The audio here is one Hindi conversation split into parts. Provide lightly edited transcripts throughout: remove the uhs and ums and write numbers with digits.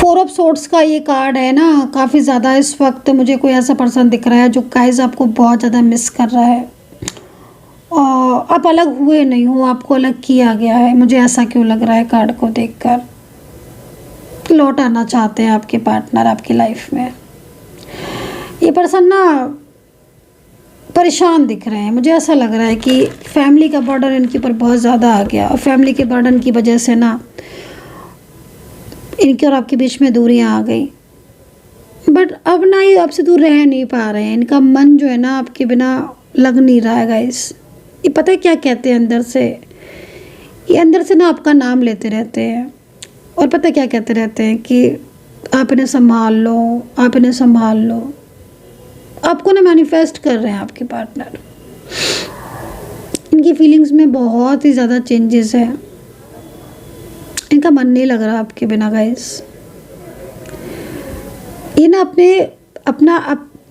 फोर ऑफ सोर्ड्स का ये कार्ड है ना, काफ़ी ज़्यादा इस वक्त मुझे कोई ऐसा पर्सन दिख रहा है जो गाइस आपको बहुत ज़्यादा मिस कर रहा है और आप अलग हुए नहीं हो, आपको अलग किया गया है। मुझे ऐसा क्यों लग रहा है कार्ड को देखकर। लौट आना चाहते हैं आपके पार्टनर आपकी लाइफ में। ये पर्सन ना परेशान दिख रहे हैं। मुझे ऐसा लग रहा है कि फैमिली का बर्डन इनके ऊपर बहुत ज़्यादा आ गया और फैमिली के बर्डन की वजह से ना इनके और आपके बीच में दूरियां आ गई। बट अब ना ये आपसे दूर रह नहीं पा रहे हैं। इनका मन जो है ना आपके बिना लग नहीं रहा है गाइस। ये पता है क्या कहते हैं अंदर से? ये अंदर से ना आपका नाम लेते रहते हैं और पता है क्या कहते रहते हैं कि आप इन्हें संभाल लो, आप इन्हें संभाल लो। आपको ना मैनिफेस्ट कर रहे हैं आपके पार्टनर। इनकी फीलिंग्स में बहुत ही ज़्यादा चेंजेस है। इनका मन नहीं लग रहा आपके बिना गाइस। ये ना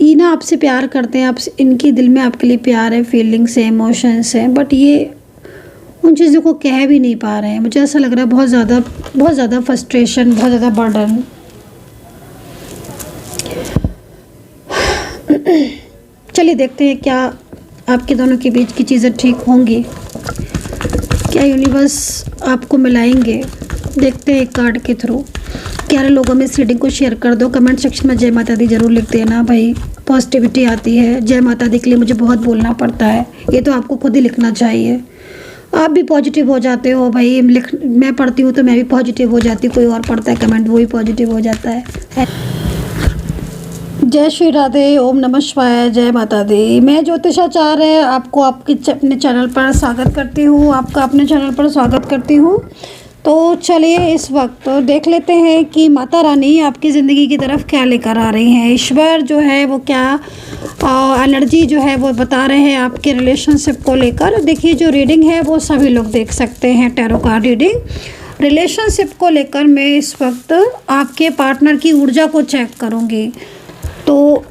ये ना आपसे प्यार करते हैं। आप इनके दिल में आपके लिए प्यार है, फीलिंग्स है, इमोशंस हैं, बट ये उन चीज़ों को कह भी नहीं पा रहे हैं। मुझे ऐसा लग रहा है बहुत ज़्यादा फ्रस्ट्रेशन, बहुत ज़्यादा बर्डन। चलिए देखते हैं क्या आपके दोनों के बीच की चीज़ें ठीक होंगी, क्या यूनिवर्स आपको मिलाएंगे। देखते हैं एक कार्ड के थ्रू। प्यारे लोगों में इस रीडिंग को शेयर कर दो। कमेंट सेक्शन में जय माता दी जरूर लिख देना भाई। पॉजिटिविटी आती है। जय माता दी के लिए मुझे बहुत बोलना पड़ता है, ये तो आपको खुद ही लिखना चाहिए। आप भी पॉजिटिव हो जाते हो भाई। मैं पढ़ती हूँ तो मैं भी पॉजिटिव हो जाती हूँ। कोई और पढ़ता है कमेंट, वो भी पॉजिटिव हो जाता है। जय श्री राधे, ओम नमः शिवाय, जय माता दी। मैं ज्योतिषाचार्य आपको अपने चैनल पर स्वागत करती हूँ। आपका अपने चैनल पर स्वागत करती हूँ। तो चलिए इस वक्त देख लेते हैं कि माता रानी आपकी ज़िंदगी की तरफ क्या लेकर आ रही हैं। ईश्वर जो है वो क्या एनर्जी जो है वो बता रहे हैं आपके रिलेशनशिप को लेकर। देखिए जो रीडिंग है वो सभी लोग देख सकते हैं, टैरो कार्ड रीडिंग। रिलेशनशिप को लेकर मैं इस वक्त आपके पार्टनर की ऊर्जा को चेक करूँगी। तो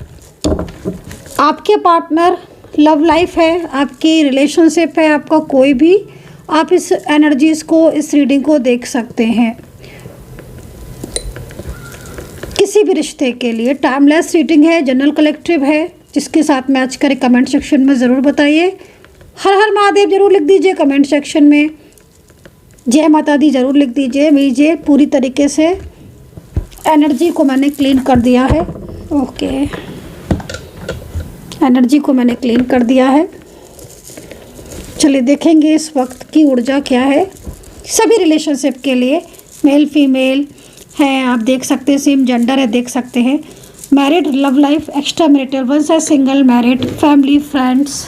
आपके पार्टनर लव लाइफ है, आपकी रिलेशनशिप है, आपका कोई भी, आप इस एनर्जीज़ को, इस रीडिंग को देख सकते हैं किसी भी रिश्ते के लिए। टाइमलेस रीडिंग है, जनरल कलेक्टिव है। जिसके साथ मैच करे कमेंट सेक्शन में ज़रूर बताइए। हर हर महादेव जरूर लिख दीजिए कमेंट सेक्शन में। जय माता दी जरूर लिख दीजिए। पूरी तरीके से एनर्जी को मैंने क्लीन कर दिया है। ओके, एनर्जी को मैंने क्लीन कर दिया है। चलिए देखेंगे इस वक्त की ऊर्जा क्या है सभी रिलेशनशिप के लिए। मेल फीमेल हैं, आप देख सकते हैं, सेम जेंडर है, देख सकते हैं। Married, love life, extra marital, once है, सिंगल, मैरिड, फैमिली, फ्रेंड्स,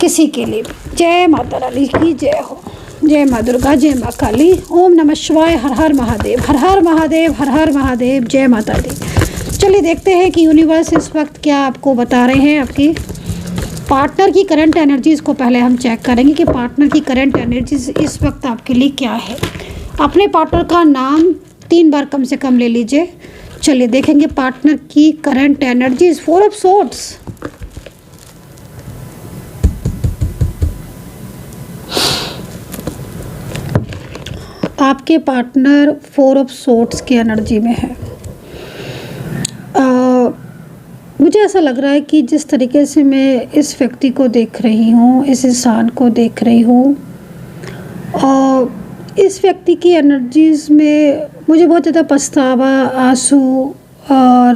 किसी के लिए। जय माता रानी की जय हो। जय माँ दुर्गा, जय माँ काली, ओम नमः शिवाय, हर हर महादेव, हर हर महादेव, हर हर महादेव, जय माता दी। चलिए देखते हैं कि यूनिवर्स इस वक्त क्या आपको बता रहे हैं। आपकी पार्टनर की करंट एनर्जीज़ को पहले हम चेक करेंगे कि पार्टनर की करंट एनर्जीज इस वक्त आपके लिए क्या है। अपने पार्टनर का नाम 3 बार कम से कम ले लीजिए। चलिए देखेंगे पार्टनर की करंट एनर्जीज। 4 ऑफ सोर्ड्स, आपके पार्टनर 4 ऑफ सोर्ड्स की एनर्जी में है। मुझे ऐसा लग रहा है कि जिस तरीके से मैं इस व्यक्ति को देख रही हूँ, इस इंसान को देख रही हूँ, इस व्यक्ति की एनर्जीज़ में मुझे बहुत ज़्यादा पछतावा, आंसू और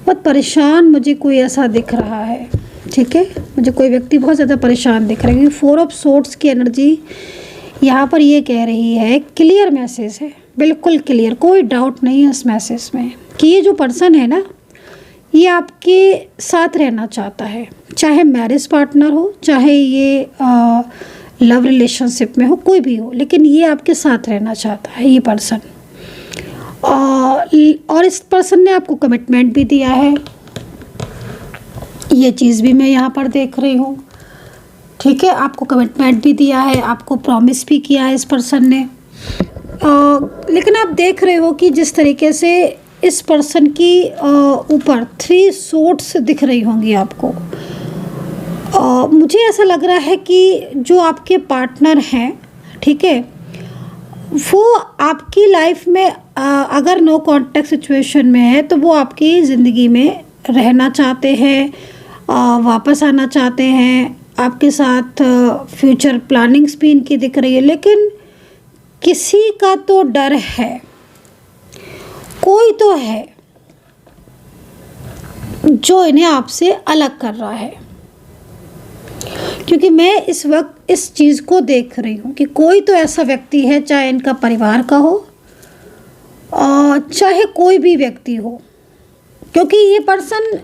बहुत परेशान मुझे कोई ऐसा दिख रहा है। ठीक है, मुझे कोई व्यक्ति बहुत ज़्यादा परेशान दिख रहा है क्योंकि 4 ऑफ सोर्ड्स की एनर्जी यहाँ पर ये कह रही है, क्लियर मैसेज है, बिल्कुल क्लियर, कोई डाउट नहीं है इस मैसेज में कि ये जो पर्सन है ना, ये आपके साथ रहना चाहता है। चाहे मैरिज पार्टनर हो, चाहे ये लव रिलेशनशिप में हो, कोई भी हो, लेकिन ये आपके साथ रहना चाहता है ये पर्सन। और इस पर्सन ने आपको कमिटमेंट भी दिया है, ये चीज़ भी मैं यहाँ पर देख रही हूँ। ठीक है, आपको कमिटमेंट भी दिया है, आपको प्रॉमिस भी किया है इस पर्सन ने। लेकिन आप देख रहे हो कि जिस तरीके से इस पर्सन की ऊपर 3 सोर्ड्स दिख रही होंगी आपको। मुझे ऐसा लग रहा है कि जो आपके पार्टनर हैं, ठीक है, वो आपकी लाइफ में अगर नो कांटेक्ट सिचुएशन में है तो वो आपकी ज़िंदगी में रहना चाहते हैं, वापस आना चाहते हैं, आपके साथ फ्यूचर प्लानिंग्स भी इनकी दिख रही है। लेकिन किसी का तो डर है, कोई तो है जो इन्हें आपसे अलग कर रहा है। क्योंकि मैं इस वक्त इस चीज़ को देख रही हूँ कि कोई तो ऐसा व्यक्ति है, चाहे इनका परिवार का हो और चाहे कोई भी व्यक्ति हो, क्योंकि ये पर्सन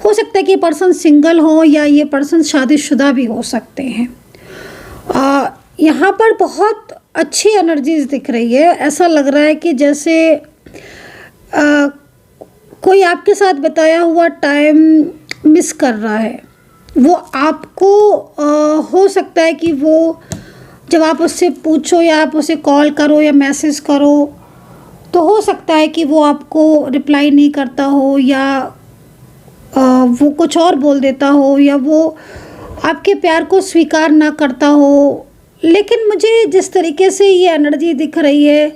हो सकता है कि ये पर्सन सिंगल हो या ये पर्सन शादीशुदा भी हो सकते हैं। यहाँ पर बहुत अच्छी एनर्जीज दिख रही है। ऐसा लग रहा है कि जैसे कोई आपके साथ बिताया हुआ टाइम मिस कर रहा है। वो आपको हो सकता है कि वो जब आप उससे पूछो या आप उसे कॉल करो या मैसेज करो तो हो सकता है कि वो आपको रिप्लाई नहीं करता हो, या वो कुछ और बोल देता हो, या वो आपके प्यार को स्वीकार ना करता हो। लेकिन मुझे जिस तरीके से ये एनर्जी दिख रही है,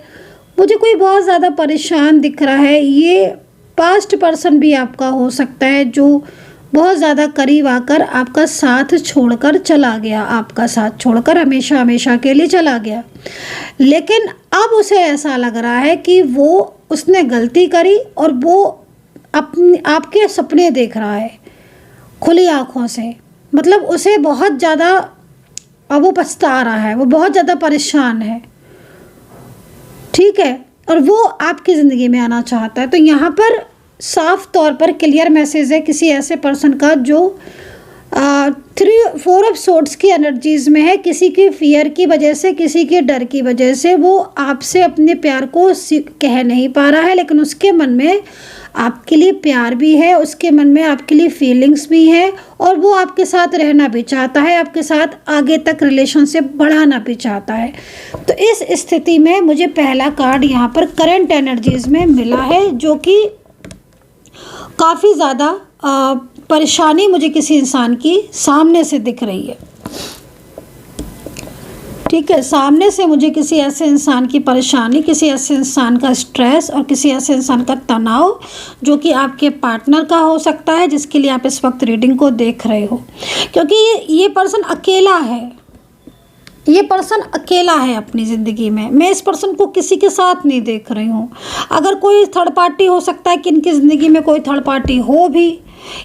मुझे कोई बहुत ज़्यादा परेशान दिख रहा है। ये पास्ट पर्सन भी आपका हो सकता है जो बहुत ज़्यादा करीब आकर आपका साथ छोड़कर चला गया, आपका साथ छोड़कर हमेशा हमेशा के लिए चला गया। लेकिन अब उसे ऐसा लग रहा है कि उसने गलती करी और वो आपके सपने देख रहा है खुली आँखों से। मतलब उसे बहुत ज़्यादा अब वो पछता रहा है, वो बहुत ज़्यादा परेशान है, ठीक है, और वो आपकी ज़िंदगी में आना चाहता है। तो यहाँ पर साफ तौर पर क्लियर मैसेज है किसी ऐसे पर्सन का जो 3-4 ऑफ सोर्ड्स की एनर्जीज़ में है। किसी की फियर की वजह से, किसी के डर की वजह से वो आपसे अपने प्यार को कह नहीं पा रहा है, लेकिन उसके मन में आपके लिए प्यार भी है, उसके मन में आपके लिए फीलिंग्स भी है, और वो आपके साथ रहना भी चाहता है, आपके साथ आगे तक रिलेशनशिप बढ़ाना भी चाहता है। तो इस स्थिति में मुझे पहला कार्ड यहाँ पर करंट एनर्जीज़ में मिला है, जो कि काफ़ी ज़्यादा परेशानी मुझे किसी इंसान की सामने से दिख रही है। ठीक है, सामने से मुझे किसी ऐसे इंसान की परेशानी, किसी ऐसे इंसान का स्ट्रेस और किसी ऐसे इंसान का तनाव जो कि आपके पार्टनर का हो सकता है, जिसके लिए आप इस वक्त रीडिंग को देख रहे हो। क्योंकि ये पर्सन अकेला है, ये पर्सन अकेला है अपनी ज़िंदगी में। मैं इस पर्सन को किसी के साथ नहीं देख रही हूँ। अगर कोई थर्ड पार्टी हो सकता है कि इनकी ज़िंदगी में कोई थर्ड पार्टी हो भी,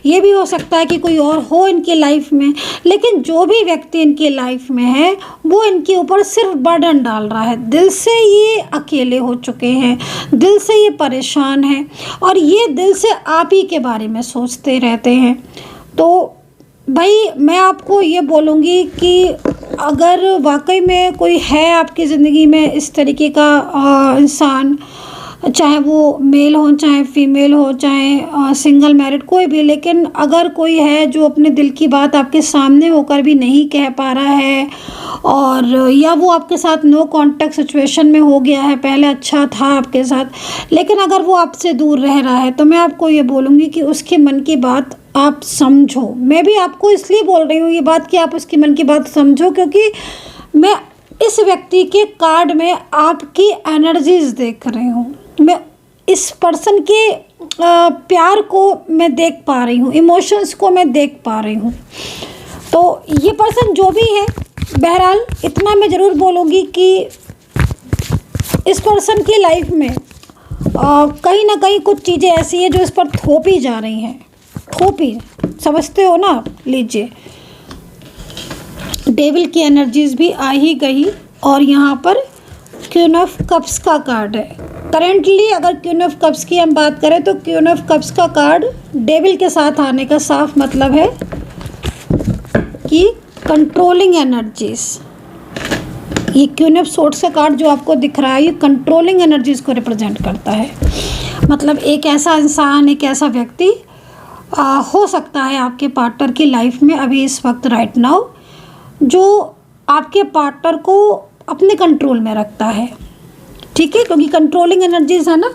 ये भी हो सकता है कि कोई और हो इनकी लाइफ में, लेकिन जो भी व्यक्ति इनकी लाइफ में है वो इनके ऊपर सिर्फ बर्डन डाल रहा है। दिल से ये अकेले हो चुके हैं, दिल से ये परेशान हैं, और ये दिल से आप ही के बारे में सोचते रहते हैं। तो भाई मैं आपको ये बोलूँगी कि अगर वाकई में कोई है आपकी ज़िंदगी में इस तरीके का इंसान, चाहे वो मेल हो चाहे फीमेल हो, चाहे सिंगल मैरिड, कोई भी, लेकिन अगर कोई है जो अपने दिल की बात आपके सामने होकर भी नहीं कह पा रहा है, और या वो आपके साथ नो कांटेक्ट सिचुएशन में हो गया है, पहले अच्छा था आपके साथ, लेकिन अगर वो आपसे दूर रह रहा है, तो मैं आपको ये बोलूँगी कि उसके मन की बात आप समझो। मैं भी आपको इसलिए बोल रही हूँ ये बात कि आप उसकी मन की बात समझो, क्योंकि मैं इस व्यक्ति के कार्ड में आपकी एनर्जीज़ देख रही हूँ। मैं इस पर्सन के प्यार को मैं देख पा रही हूँ, इमोशंस को मैं देख पा रही हूँ। तो ये पर्सन जो भी है, बहरहाल इतना मैं ज़रूर बोलूँगी कि इस पर्सन की लाइफ में कहीं ना कहीं कुछ चीज़ें ऐसी हैं जो इस पर थोपी जा रही हैं। थोपी, समझते हो ना? लीजिए, डेविल की एनर्जीज़ भी आ ही गई, और यहाँ पर क्वीन ऑफ कप्स का कार्ड है। करेंटली अगर क्वीन ऑफ कप्स की हम बात करें तो क्वीन ऑफ कप्स का कार्ड डेविल के साथ आने का साफ मतलब है कि कंट्रोलिंग एनर्जीज़। ये क्वीन ऑफ सोर्ड्स का कार्ड जो आपको दिख रहा है, ये कंट्रोलिंग एनर्जीज़ को रिप्रेजेंट करता है। मतलब एक ऐसा इंसान, एक ऐसा व्यक्ति हो सकता है आपके पार्टनर की लाइफ में अभी इस वक्त राइट नाउ, जो आपके पार्टनर को अपने कंट्रोल में रखता है। ठीक है, क्योंकि कंट्रोलिंग एनर्जीज है ना।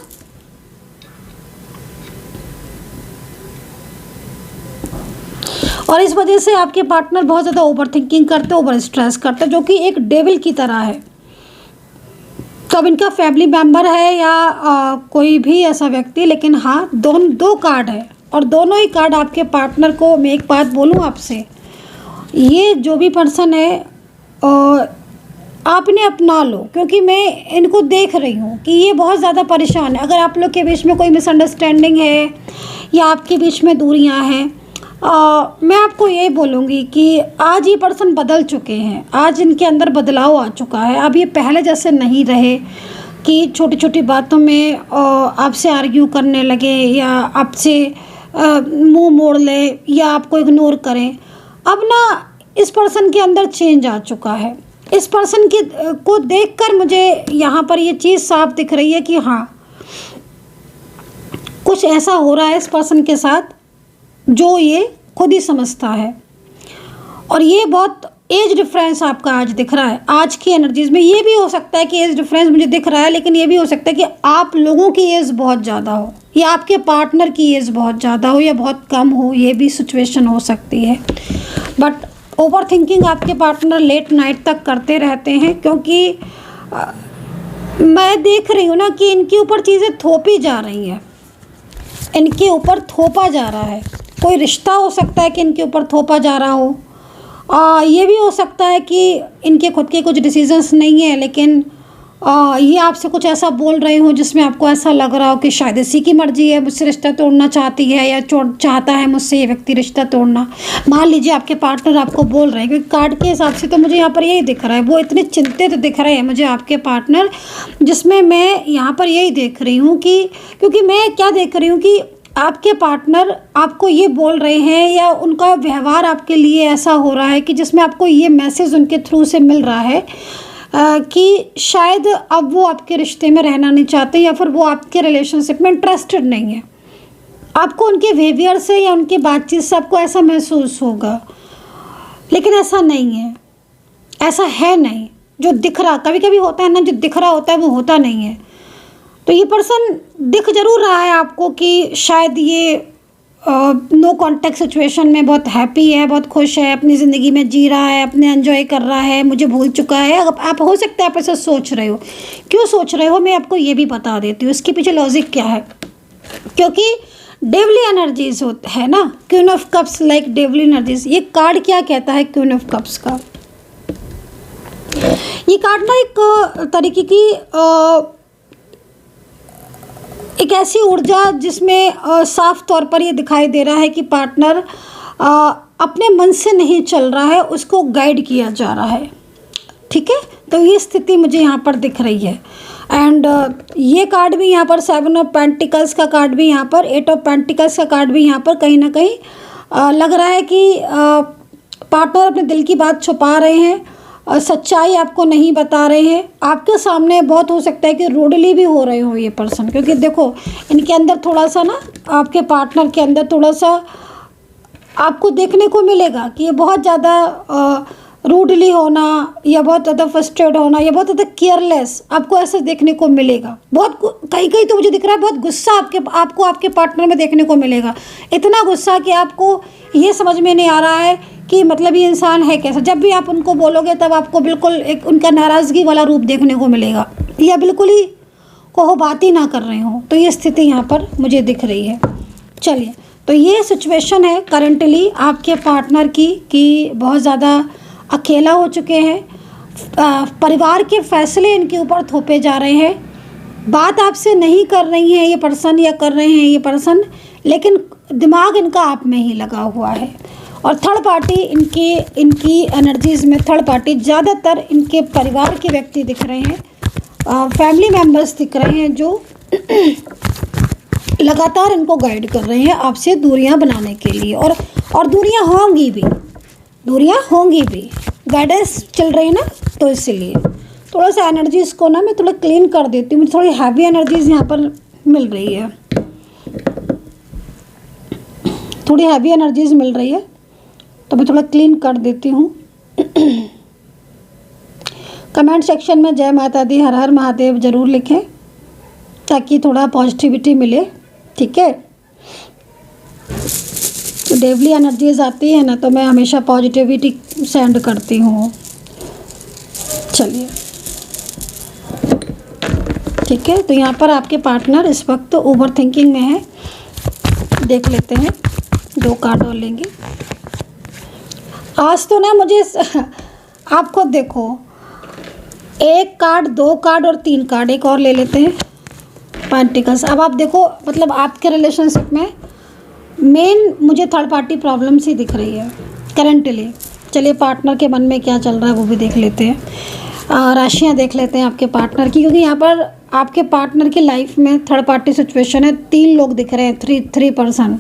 और इस वजह से आपके पार्टनर बहुत ज़्यादा ओवर थिंकिंग करते, ओवर स्ट्रेस करते, जो कि एक डेविल की तरह है। तो अब इनका फैमिली मेम्बर है या कोई भी ऐसा व्यक्ति, लेकिन हाँ दो कार्ड है और दोनों ही कार्ड आपके पार्टनर को, मैं एक बात बोलूँ आपसे, ये जो भी पर्सन है आपने अपना लो, क्योंकि मैं इनको देख रही हूँ कि ये बहुत ज़्यादा परेशान है। अगर आप लोग के बीच में कोई मिसअंडरस्टैंडिंग है या आपके बीच में दूरियाँ हैं, मैं आपको ये बोलूँगी कि आज ये पर्सन बदल चुके हैं, आज इनके अंदर बदलाव आ चुका है। अब ये पहले जैसे नहीं रहे कि छोटी छोटी बातों में आपसे आर्ग्यू करने लगे या आपसे मुंह मोड़ ले या आपको इग्नोर करें। अब ना इस पर्सन के अंदर चेंज आ चुका है। इस पर्सन को देखकर मुझे यहाँ पर ये चीज़ साफ दिख रही है कि हाँ कुछ ऐसा हो रहा है इस पर्सन के साथ जो ये खुद ही समझता है। और ये बहुत एज डिफरेंस आपका आज दिख रहा है। आज की एनर्जीज में ये भी हो सकता है कि एज डिफरेंस मुझे दिख रहा है, लेकिन ये भी हो सकता है कि आप लोगों की एज बहुत ज़्यादा हो या आपके पार्टनर की एज बहुत ज़्यादा हो या बहुत कम हो, ये भी सिचुएशन हो सकती है। बट ओवर थिंकिंग आपके पार्टनर लेट नाइट तक करते रहते हैं, क्योंकि मैं देख रही हूँ ना कि इनके ऊपर चीज़ें थोपी जा रही हैं, इनके ऊपर थोपा जा रहा है। कोई रिश्ता हो सकता है कि इनके ऊपर थोपा जा रहा हो, ये भी हो सकता है कि इनके खुद के कुछ डिसीजंस नहीं है, लेकिन ये आपसे कुछ ऐसा बोल रहे हो जिसमें आपको ऐसा लग रहा हो कि शायद इसी की मर्जी है, मुझसे रिश्ता तोड़ना चाहती है या चाहता है मुझसे ये व्यक्ति रिश्ता तोड़ना। मान लीजिए आपके पार्टनर आपको बोल रहे हैं, क्योंकि कार्ड के हिसाब से तो मुझे यहाँ पर यही दिख रहा है, वो इतने चिंतित दिख रहे हैं मुझे आपके पार्टनर, जिसमें मैं यहाँ पर यही देख रही हूँ कि, क्योंकि मैं क्या देख रही हूँ कि आपके पार्टनर आपको ये बोल रहे हैं या उनका व्यवहार आपके लिए ऐसा हो रहा है कि जिसमें आपको ये मैसेज उनके थ्रू से मिल रहा है कि शायद अब वो आपके रिश्ते में रहना नहीं चाहते या फिर वो आपके रिलेशनशिप में इंटरेस्टेड नहीं है। आपको उनके बिहेवियर से या उनकी बातचीत से आपको ऐसा महसूस होगा, लेकिन ऐसा नहीं है, ऐसा है नहीं। जो दिख रहा, कभी कभी होता है ना, जो दिख रहा होता है वो होता नहीं है। तो ये पर्सन दिख जरूर रहा है आपको कि शायद ये नो कॉन्टैक्ट सिचुएशन में बहुत हैप्पी है, बहुत खुश है, अपनी ज़िंदगी में जी रहा है, अपने एंजॉय कर रहा है, मुझे भूल चुका है। आप हो सकता है आप ऐसा सोच रहे हो। क्यों सोच रहे हो मैं आपको ये भी बता देती हूँ, इसके पीछे लॉजिक क्या है। क्योंकि डेवली एनर्जीज है ना, queen of cups like daily energies. ये कार्ड क्या कहता है क्वीन ऑफ कप्स का? ये कार्ड ना एक तरीके की एक ऐसी ऊर्जा जिसमें साफ तौर पर ये दिखाई दे रहा है कि पार्टनर अपने मन से नहीं चल रहा है, उसको गाइड किया जा रहा है। ठीक है, तो ये स्थिति मुझे यहाँ पर दिख रही है। एंड ये कार्ड भी यहाँ पर 7 ऑफ पेंटिकल्स का कार्ड भी यहाँ पर, 8 ऑफ पेंटिकल्स का कार्ड भी यहाँ पर कहीं ना कहीं लग रहा है कि पार्टनर अपने दिल की बात छुपा रहे हैं, सच्चाई आपको नहीं बता रहे हैं। आपके सामने बहुत हो सकता है कि रूडली भी हो रहे हो ये पर्सन, क्योंकि देखो इनके अंदर थोड़ा सा ना, आपके पार्टनर के अंदर थोड़ा सा आपको देखने को मिलेगा कि ये बहुत ज़्यादा रूडली होना या बहुत ज़्यादा फ्रस्ट्रेट होना या बहुत ज़्यादा केयरलेस आपको ऐसा देखने को मिलेगा। बहुत कहीं कहीं तो मुझे दिख रहा है बहुत गुस्सा आपको आपके पार्टनर में देखने को मिलेगा। इतना गुस्सा कि आपको ये समझ में नहीं आ रहा है कि मतलब ये इंसान है कैसा। जब भी आप उनको बोलोगे तब आपको बिल्कुल एक उनका नाराज़गी वाला रूप देखने को मिलेगा या बिल्कुल ही को बात ही ना कर रहे हो। तो ये स्थिति यहाँ पर मुझे दिख रही है। चलिए, तो ये सिचुएशन है करंटली आपके पार्टनर की कि बहुत ज़्यादा अकेला हो चुके हैं। परिवार के फैसले इनके ऊपर थोपे जा रहे हैं। बात आपसे नहीं कर रही हैं ये पर्सन या कर रहे हैं ये पर्सन, लेकिन दिमाग इनका आप में ही लगा हुआ है। और थर्ड पार्टी इनकी एनर्जीज़ में थर्ड पार्टी ज़्यादातर इनके परिवार के व्यक्ति दिख रहे हैं, फैमिली मेम्बर्स दिख रहे हैं जो लगातार इनको गाइड कर रहे हैं आपसे दूरियां बनाने के लिए। और दूरियां होंगी भी, गाइडेंस चल रही है ना, तो इसलिए थोड़ा सा एनर्जीज़ को ना मैं थोड़ा क्लीन कर देती हूँ। मुझे थोड़ी हैवी एनर्जीज़ यहाँ पर मिल रही है, थोड़ी हैवी एनर्जीज़ मिल रही है, तो मैं थोड़ा क्लीन कर देती हूँ। कमेंट सेक्शन में जय माता दी, हर हर महादेव ज़रूर लिखें ताकि थोड़ा पॉजिटिविटी मिले। ठीक है, तो डेवली एनर्जीज आती है ना, तो मैं हमेशा पॉजिटिविटी सेंड करती हूँ। चलिए, ठीक है, तो यहाँ पर आपके पार्टनर इस वक्त ओवर थिंकिंग में है। देख लेते हैं, 2 कार्ड और लेंगे। आज तो ना मुझे आप खुद देखो, 1 कार्ड, 2 कार्ड और 3 कार्ड, एक और ले लेते हैं, पेंटिकल्स। अब आप देखो, मतलब आपके रिलेशनशिप में मेन मुझे थर्ड पार्टी प्रॉब्लम्स ही दिख रही है करंटली। चलिए पार्टनर के मन में क्या चल रहा है वो भी देख लेते हैं, राशियाँ देख लेते हैं आपके पार्टनर की, क्योंकि यहाँ पर आपके पार्टनर की लाइफ में थर्ड पार्टी सिचुएशन है। 3 लोग दिख रहे हैं, 3 पर्सन।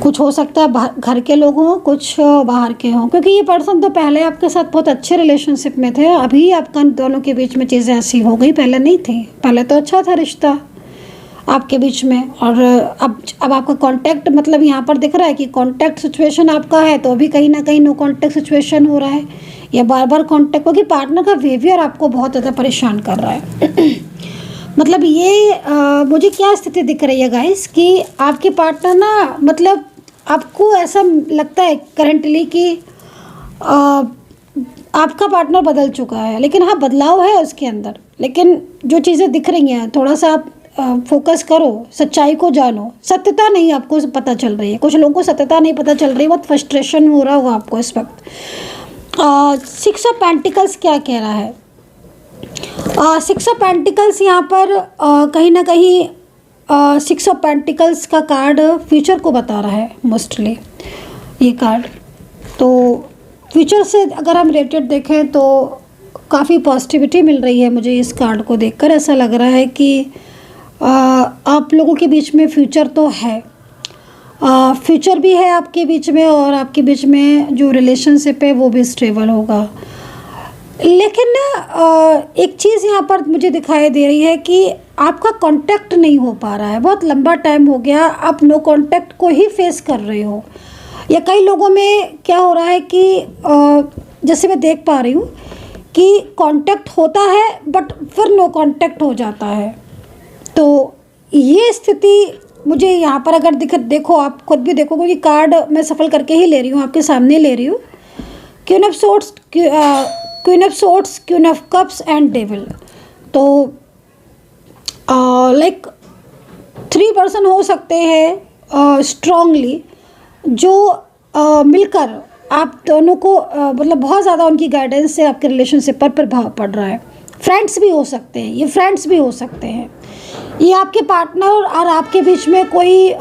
कुछ हो सकता है घर के लोग हों, कुछ बाहर के हों, क्योंकि ये पर्सन तो पहले आपके साथ बहुत अच्छे रिलेशनशिप में थे। अभी आपका दोनों के बीच में चीज़ें ऐसी हो गई, पहले नहीं थी। पहले तो अच्छा था रिश्ता आपके बीच में, और अब आपका कांटेक्ट, मतलब यहाँ पर दिख रहा है कि कांटेक्ट सिचुएशन आपका है, तो अभी कहीं ना कहीं नो कांटेक्ट सिचुएशन हो रहा है, या बार बार कांटेक्ट, क्योंकि पार्टनर का बिहेवियर आपको बहुत ज़्यादा परेशान कर रहा है। मतलब ये मुझे क्या स्थिति दिख रही है गाइस, कि आपके पार्टनर ना, मतलब आपको ऐसा लगता है करंटली कि आपका पार्टनर बदल चुका है, लेकिन हाँ बदलाव है उसके अंदर, लेकिन जो चीज़ें दिख रही हैं थोड़ा सा आप फोकस करो, सच्चाई को जानो। सत्यता नहीं आपको पता चल रही है, कुछ लोगों को सत्यता नहीं पता चल रही है, बहुत फ्रस्ट्रेशन हो रहा होगा आपको इस वक्त। 6 ऑफ पेंटिकल्स क्या कह रहा है? 6 ऑफ पेंटिकल्स यहाँ पर कहीं ना कहीं 6 ऑफ पेंटिकल्स का कार्ड फ्यूचर को बता रहा है मोस्टली, ये कार्ड। तो फ्यूचर से अगर हम रिलेटेड देखें तो काफ़ी पॉजिटिविटी मिल रही है मुझे इस कार्ड को देखकर। ऐसा लग रहा है कि आप लोगों के बीच में फ्यूचर तो है, फ्यूचर भी है आपके बीच में, और आपके बीच में जो रिलेशनशिप है वो भी स्टेबल होगा। लेकिन ना एक चीज़ यहाँ पर मुझे दिखाई दे रही है कि आपका कांटेक्ट नहीं हो पा रहा है, बहुत लंबा टाइम हो गया आप नो कांटेक्ट को ही फेस कर रहे हो। या कई लोगों में क्या हो रहा है कि जैसे मैं देख पा रही हूँ कि कांटेक्ट होता है बट फिर नो कांटेक्ट हो जाता है। तो ये स्थिति मुझे यहाँ पर अगर देखो, आप खुद भी देखोगे कि कार्ड मैं सफल करके ही ले रही हूँ, आपके सामने ले रही हूँ। Queen of swords, queen of cups and devil. तो लाइक 3 पर्सन हो सकते हैं स्ट्रांगली, जो मिलकर आप दोनों को मतलब बहुत ज़्यादा उनकी गाइडेंस से आपके रिलेशनशिप पर प्रभाव पड़ रहा है। फ्रेंड्स भी हो सकते हैं, ये फ्रेंड्स भी हो सकते हैं, ये आपके पार्टनर और आपके बीच में कोई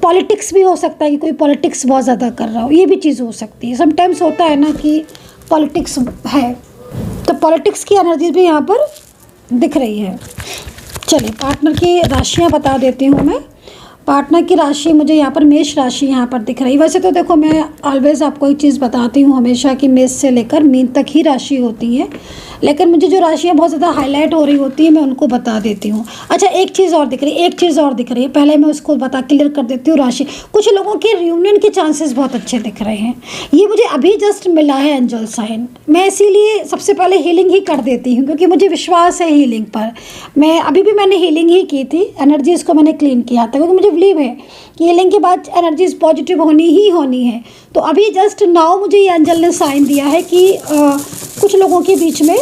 पॉलिटिक्स भी हो सकता है कि कोई पॉलिटिक्स बहुत ज़्यादा कर रहा हो, ये भी चीज़ हो सकती है। समटाइम्स होता है ना कि पॉलिटिक्स है, तो पॉलिटिक्स की एनर्जी भी यहाँ पर दिख रही है। चलिए पार्टनर की राशियाँ बता देती हूँ मैं। पार्टनर की राशि मुझे यहाँ पर मेष राशि यहाँ पर दिख रही है। वैसे तो देखो मैं ऑलवेज़ आपको एक चीज़ बताती हूँ हमेशा कि मेष से लेकर मीन तक ही राशि होती है, लेकिन मुझे जो राशियाँ बहुत ज़्यादा हाईलाइट हो रही होती है मैं उनको बता देती हूँ। अच्छा एक चीज़ और दिख रही है, पहले मैं उसको क्लियर कर देती हूँ। राशि, कुछ लोगों के रियूनियन के चांसेस बहुत अच्छे दिख रहे हैं, ये मुझे अभी जस्ट मिला है एंजल साइन। मैं इसीलिए सबसे पहले हीलिंग ही कर देती हूँ, क्योंकि मुझे विश्वास है हीलिंग पर। मैंने हीलिंग ही की थी, एनर्जीज़ को मैंने क्लीन किया था, क्योंकि मुझे बिलीव है कि हीलिंग के बाद एनर्जीज पॉजिटिव होनी है। तो अभी जस्ट नाउ मुझे ये एंजल ने साइन दिया है कि कुछ लोगों के बीच में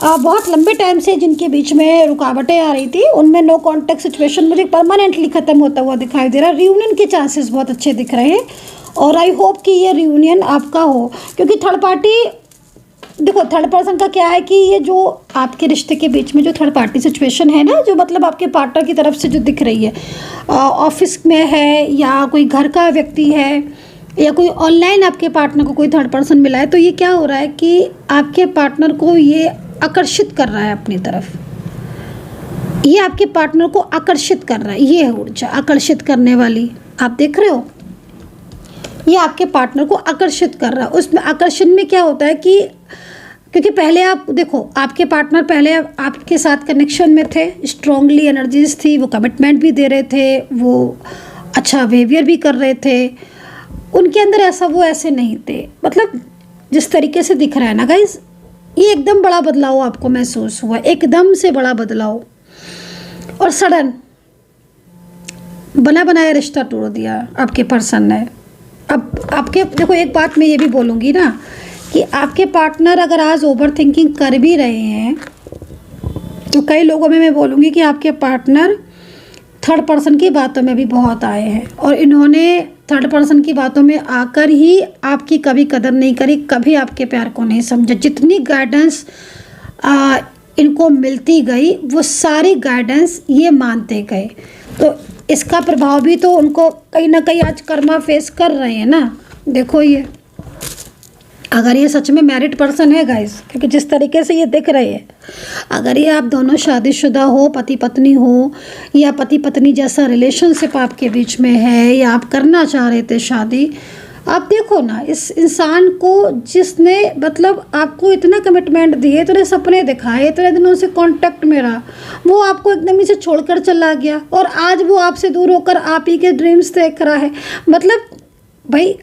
बहुत लंबे टाइम से जिनके बीच में रुकावटें आ रही थी, उनमें नो कांटेक्ट सिचुएशन मुझे परमानेंटली ख़त्म होता हुआ दिखाई दे रहा है। रियूनियन के चांसेस बहुत अच्छे दिख रहे हैं, और आई होप कि ये रियूनियन आपका हो, क्योंकि थर्ड पार्टी, देखो थर्ड पर्सन का क्या है कि ये जो आपके रिश्ते के बीच में जो थर्ड पार्टी सिचुएशन है ना, जो मतलब आपके पार्टनर की तरफ से जो दिख रही है, ऑफिस में है या कोई घर का व्यक्ति है या कोई ऑनलाइन आपके पार्टनर को कोई थर्ड पर्सन मिला है, तो ये क्या हो रहा है कि आपके पार्टनर को ये आकर्षित कर रहा है अपनी तरफ, ये आपके पार्टनर को आकर्षित कर रहा है। ये है ऊर्जा आकर्षित करने वाली, आप देख रहे हो, ये आपके पार्टनर को आकर्षित कर रहा है। उसमें आकर्षण में क्या होता है कि क्योंकि पहले आप देखो, आपके पार्टनर पहले आपके साथ कनेक्शन में थे, स्ट्रांगली एनर्जीज थी, वो कमिटमेंट भी दे रहे थे, वो अच्छा बिहेवियर भी कर रहे थे, उनके अंदर ऐसे नहीं थे। मतलब जिस तरीके से दिख रहा है ना गाइस, ये एकदम बड़ा बदलाव आपको महसूस हुआ, एकदम से बड़ा बदलाव, और सडन बना बनाया रिश्ता तोड़ दिया आपके पर्सन ने। अब आपके देखो, एक बात मैं ये भी बोलूँगी ना कि आपके पार्टनर अगर आज ओवर थिंकिंग कर भी रहे हैं, तो कई लोगों में मैं बोलूँगी कि आपके पार्टनर थर्ड पर्सन की बातों में भी बहुत आए हैं और इन्होंने थर्ड पर्सन की बातों में आकर ही आपकी कभी कदर नहीं करी, कभी आपके प्यार को नहीं समझा। जितनी गाइडेंस इनको मिलती गई वो सारी गाइडेंस ये मानते गए, तो इसका प्रभाव भी तो उनको कहीं ना कहीं आज कर्मा फेस कर रहे हैं ना। देखो ये अगर ये सच में मैरिड पर्सन है गाइस, क्योंकि जिस तरीके से ये दिख रहे हैं, अगर ये आप दोनों शादीशुदा हो, पति पत्नी हो, या पति पत्नी जैसा रिलेशनशिप आपके बीच में है, या आप करना चाह रहे थे शादी, आप देखो ना इस इंसान को जिसने मतलब आपको इतना कमिटमेंट दिए, इतने सपने दिखाए, इतने दिनों से कांटेक्ट में रहा, वो आपको एकदम ही से छोड़कर चला गया और आज वो आपसे दूर होकर आप ही के ड्रीम्स देख रहा है। मतलब भाई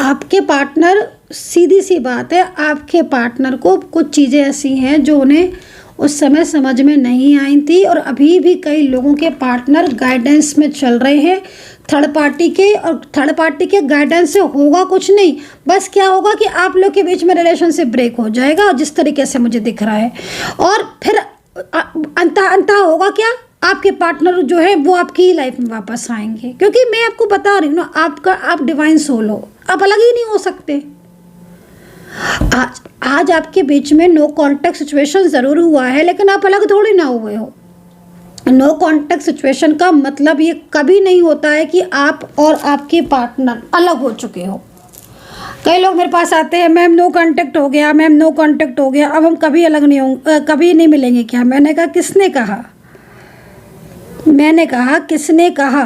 आपके पार्टनर, सीधी सी बात है, आपके पार्टनर को कुछ चीज़ें ऐसी हैं जो उन्हें उस समय समझ में नहीं आई थी, और अभी भी कई लोगों के पार्टनर गाइडेंस में चल रहे हैं थर्ड पार्टी के, और थर्ड पार्टी के गाइडेंस से होगा कुछ नहीं, बस क्या होगा कि आप लोग के बीच में रिलेशनशिप ब्रेक हो जाएगा जिस तरीके से मुझे दिख रहा है, और फिर अंत होगा क्या, आपके पार्टनर जो है वो आपकी ही लाइफ में वापस आएंगे। क्योंकि मैं आपको बता रही हूँ ना, आप डिवाइन सोल हो, आप अलग ही नहीं हो सकते। आज आपके बीच में नो कांटेक्ट सिचुएशन ज़रूर हुआ है, लेकिन आप अलग थोड़ी ना हुए हो। नो कांटेक्ट सिचुएशन का मतलब ये कभी नहीं होता है कि आप और आपके पार्टनर अलग हो चुके हो। कई लोग मेरे पास आते हैं, मैम नो कांटेक्ट हो गया, मैम नो कांटेक्ट हो गया, अब हम कभी अलग नहीं होंगे, कभी नहीं मिलेंगे क्या? मैंने कहा किसने कहा? मैंने कहा किसने कहा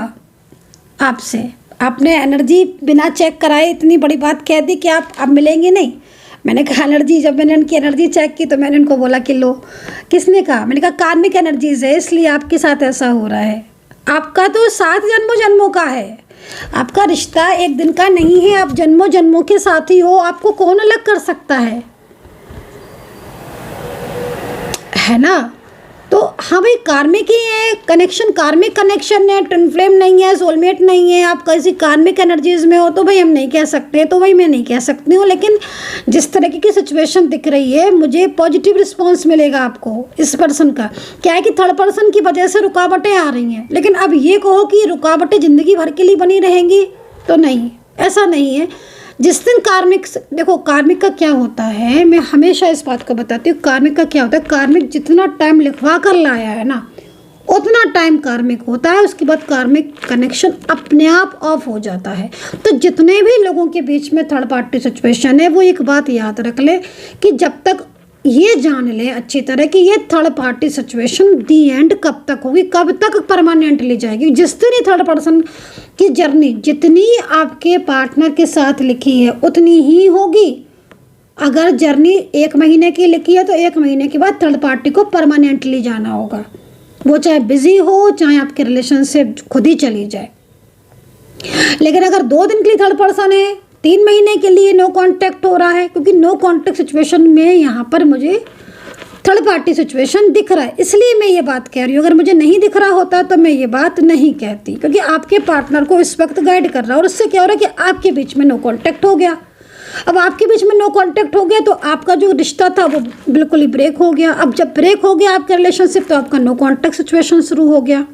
आपसे? आपने एनर्जी बिना चेक कराए इतनी बड़ी बात कह दी कि आप अब मिलेंगे नहीं। मैंने कहा एनर्जी, जब मैंने इनकी एनर्जी चेक की तो मैंने इनको बोला कि लो। किसने कहा? मैंने कहा कार्मिक एनर्जीज है, इसलिए आपके साथ ऐसा हो रहा है। आपका तो 7 जन्मों जन्मों का है, आपका रिश्ता एक दिन का नहीं है, आप जन्मों जन्मों के साथी हो, आपको कौन अलग कर सकता है ना? तो हाँ भाई, कार्मिक ही है कनेक्शन, कार्मिक कनेक्शन है, ट्विन फ्लेम नहीं है, सोलमेट नहीं है। आप किसी कार्मिक एनर्जीज में हो तो भाई हम नहीं कह सकते, तो भाई मैं नहीं कह सकती हूँ, लेकिन जिस तरीके की सिचुएशन दिख रही है मुझे पॉजिटिव रिस्पॉन्स मिलेगा आपको इस पर्सन का। क्या है कि थर्ड पर्सन की वजह से रुकावटें आ रही हैं, लेकिन अब ये कहो कि रुकावटें ज़िंदगी भर के लिए बनी रहेंगी तो नहीं, ऐसा नहीं है। जिस दिन कार्मिक, देखो कार्मिक का क्या होता है, मैं हमेशा इस बात को बताती हूँ, कार्मिक का क्या होता है, कार्मिक जितना टाइम लिखवा कर लाया है ना उतना टाइम कार्मिक होता है, उसके बाद कार्मिक कनेक्शन अपने आप ऑफ हो जाता है। तो जितने भी लोगों के बीच में थर्ड पार्टी सिचुएशन है वो एक बात याद रख ले कि जब तक ये जान ले अच्छी तरह कि ये third party situation the and कब तक होगी, कब तक परमानेंटली जाएगी। जिस दिन ये थर्ड पर्सन की जर्नी जितनी आपके पार्टनर के साथ लिखी है उतनी ही होगी। अगर जर्नी 1 महीने की लिखी है तो 1 महीने के बाद थर्ड पार्टी को परमानेंटली जाना होगा, वो चाहे बिजी हो, चाहे आपके रिलेशनशिप खुद ही चली जाए। लेकिन अगर 2 दिन के लिए थर्ड पर्सन है, 3 महीने के लिए नो कांटेक्ट हो रहा है, क्योंकि नो कांटेक्ट सिचुएशन में यहाँ पर मुझे थर्ड पार्टी सिचुएशन दिख रहा है, इसलिए मैं ये बात कह रही हूँ। अगर मुझे नहीं दिख रहा होता तो मैं ये बात नहीं कहती, क्योंकि आपके पार्टनर को इस वक्त गाइड कर रहा है, और उससे क्या हो रहा है कि आपके बीच में नो कांटेक्ट हो गया। अब आपके बीच में नो कांटेक्ट हो गया तो आपका जो रिश्ता था वो बिल्कुल ही ब्रेक हो गया। अब जब ब्रेक हो गया आपका रिलेशनशिप तो आपका नो कांटेक्ट सिचुएशन शुरू हो गया।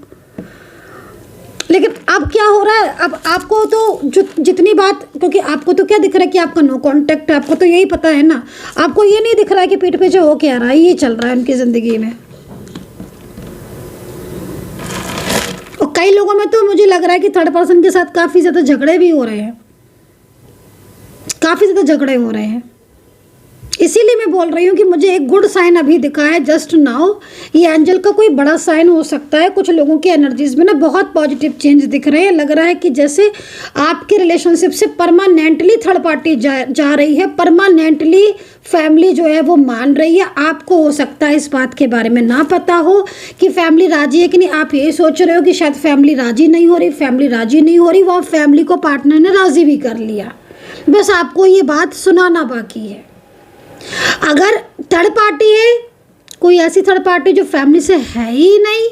लेकिन अब क्या हो रहा है, अब आपको तो जितनी बात, क्योंकि आपको तो क्या दिख रहा है कि आपका नो कांटेक्ट है, आपको तो यही पता है ना, आपको ये नहीं दिख रहा है कि पीठ पे जो हो क्या रहा है, ये चल रहा है उनकी ज़िंदगी में। और कई लोगों में तो मुझे लग रहा है कि थर्ड पर्सन के साथ काफ़ी ज़्यादा झगड़े भी हो रहे हैं, काफ़ी ज़्यादा झगड़े हो रहे हैं। इसीलिए मैं बोल रही हूँ कि मुझे एक गुड साइन अभी दिखा है जस्ट नाउ। ये एंजल का कोई बड़ा साइन हो सकता है। कुछ लोगों के एनर्जीज में ना बहुत पॉजिटिव चेंज दिख रहे हैं। लग रहा है कि जैसे आपके रिलेशनशिप से परमानेंटली थर्ड पार्टी जा रही है, परमानेंटली फैमिली जो है वो मान रही है। आपको हो सकता है इस बात के बारे में ना पता हो कि फैमिली राजी है कि नहीं। आप ये सोच रहे हो कि शायद फैमिली राजी नहीं हो रही, फैमिली राजी नहीं हो रही, वो फैमिली को पार्टनर ने राजी भी कर लिया, बस आपको ये बात सुनाना बाकी है। अगर थर्ड पार्टी है, कोई ऐसी थर्ड पार्टी जो फैमिली से है ही नहीं,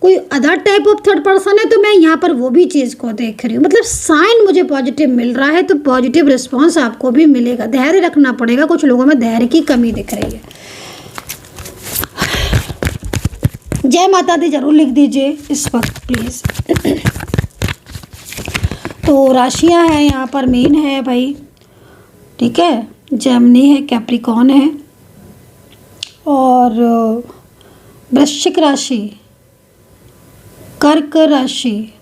कोई other type of third person है, तो मैं यहाँ पर वो भी चीज़ को देख रही हूँ। मतलब साइन मुझे पॉजिटिव मिल रहा है, तो पॉजिटिव रिस्पॉन्स आपको भी मिलेगा। धैर्य रखना पड़ेगा, कुछ लोगों में धैर्य की कमी दिख रही है। जय माता दी जरूर लिख दीजिए इस वक्त प्लीज़। तो राशियां हैं यहाँ पर, मीन है भाई, ठीक है, जेमिनी है, कैप्रिकॉर्न है, और वृश्चिक राशि, कर्क राशि।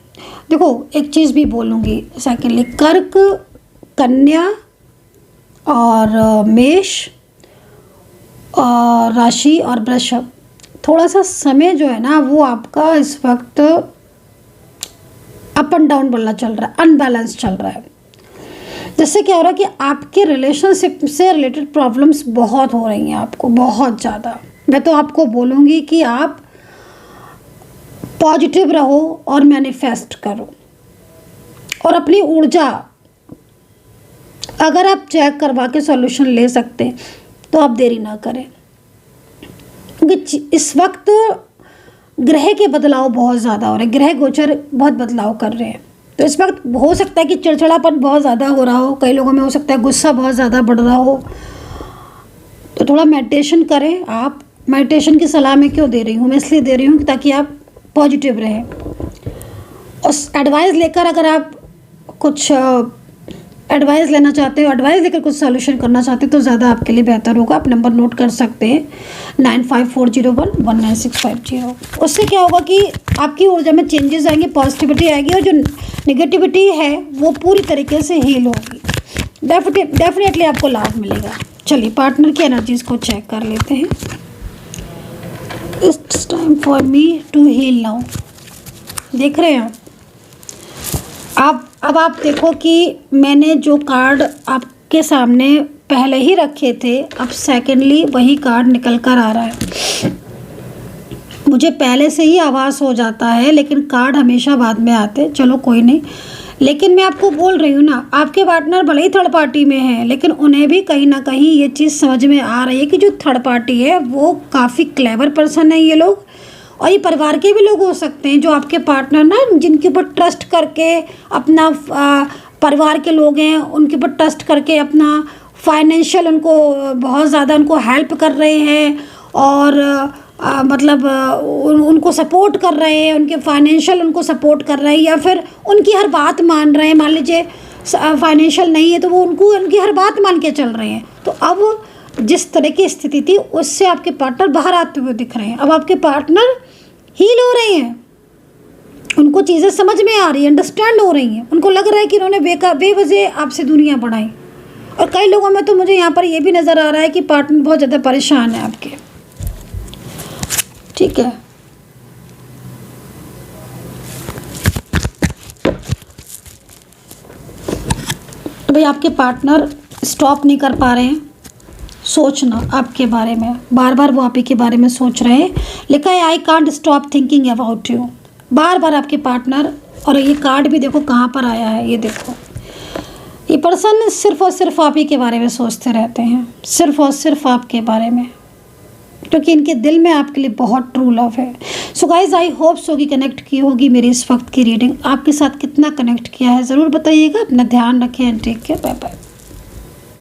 देखो एक चीज़ भी बोलूँगी सेकेंडली, कर्क, कन्या और मेष और राशि और वृषभ, थोड़ा सा समय जो है ना वो आपका इस वक्त अप एंड डाउन वाला चल रहा है, अनबैलेंस चल रहा है। जिससे क्या हो रहा है कि आपके रिलेशनशिप से रिलेटेड प्रॉब्लम्स बहुत हो रही हैं आपको, बहुत ज़्यादा। मैं तो आपको बोलूँगी कि आप पॉजिटिव रहो और मैनिफेस्ट करो, और अपनी ऊर्जा अगर आप चेक करवा के सॉल्यूशन ले सकते हैं तो आप देरी ना करें, क्योंकि इस वक्त ग्रह के बदलाव बहुत ज़्यादा हो रहे हैं, ग्रह गोचर बहुत बदलाव कर रहे हैं। तो इस वक्त हो सकता है कि चिड़चिड़ापन बहुत ज़्यादा हो रहा हो, कई लोगों में हो सकता है गुस्सा बहुत ज़्यादा बढ़ रहा हो। तो थोड़ा मेडिटेशन करें आप। मेडिटेशन की सलाह मैं क्यों दे रही हूँ, मैं इसलिए दे रही हूँ ताकि आप पॉजिटिव रहें। उस एडवाइस लेकर अगर आप कुछ एडवाइस लेना चाहते हो, एडवाइस लेकर कुछ सॉल्यूशन करना चाहते हो तो ज़्यादा आपके लिए बेहतर होगा। आप नंबर नोट कर सकते हैं 9540119650। उससे क्या होगा कि आपकी ऊर्जा में चेंजेस आएंगे, पॉजिटिविटी आएगी, और जो नेगेटिविटी है वो पूरी तरीके से हील होगी। डेफिनेटली आपको लाभ मिलेगा। चलिए पार्टनर की एनर्जीज को चेक कर लेते हैं। It's time for me to heal now. देख रहे हैं आप। अब आप देखो कि मैंने जो कार्ड आपके सामने पहले ही रखे थे, अब सेकेंडली वही कार्ड निकल कर आ रहा है। मुझे पहले से ही आभास हो जाता है, लेकिन कार्ड हमेशा बाद में आते। चलो कोई नहीं, लेकिन मैं आपको बोल रही हूँ ना, आपके पार्टनर भले ही थर्ड पार्टी में है, लेकिन उन्हें भी कहीं ना कहीं ये चीज़ समझ में आ रही है कि जो थर्ड पार्टी है वो काफ़ी क्लेवर पर्सन है ये लोग। और ये परिवार के भी लोग हो सकते हैं, जो आपके पार्टनर ना जिनके ऊपर ट्रस्ट करके अपना परिवार के लोग हैं उनके ऊपर ट्रस्ट करके अपना फाइनेंशियल उनको बहुत ज़्यादा उनको हेल्प कर रहे हैं, और मतलब उनको सपोर्ट कर रहे हैं, उनके फाइनेंशियल उनको सपोर्ट कर रहे हैं, या फिर उनकी हर बात मान रहे हैं। मान लीजिए फाइनेंशियल नहीं है तो वो उनकी हर बात मान के चल रहे हैं। तो अब जिस तरह की स्थिति थी उससे आपके पार्टनर बाहर आते हुए दिख रहे हैं। अब आपके पार्टनर हील हो रहे हैं, उनको चीज़ें समझ में आ रही है, अंडरस्टैंड हो रही हैं। उनको लग रहा है कि उन्होंने बेवजह आपसे दूरियां बढ़ाई। और कई लोगों में तो मुझे यहाँ पर ये भी नज़र आ रहा है कि पार्टनर बहुत ज़्यादा परेशान है आपके, ठीक है। तो भाई आपके पार्टनर स्टॉप नहीं कर पा रहे हैं सोचना आपके बारे में, बार बार वो आप ही के बारे में सोच रहे हैं। लिखा है I can't stop thinking about you. बार बार आपके पार्टनर, और ये कार्ड भी देखो कहाँ पर आया है, ये देखो। ये पर्सन सिर्फ और सिर्फ आप ही के बारे में सोचते रहते हैं, सिर्फ और सिर्फ आपके बारे में, क्योंकि इनके दिल में आपके लिए बहुत ट्रू लव है। So guys I hope so कि कनेक्ट की होगी मेरी इस वक्त की रीडिंग। आपके साथ कितना कनेक्ट किया है ज़रूर बताइएगा। अपना ध्यान रखें and take care. Bye bye.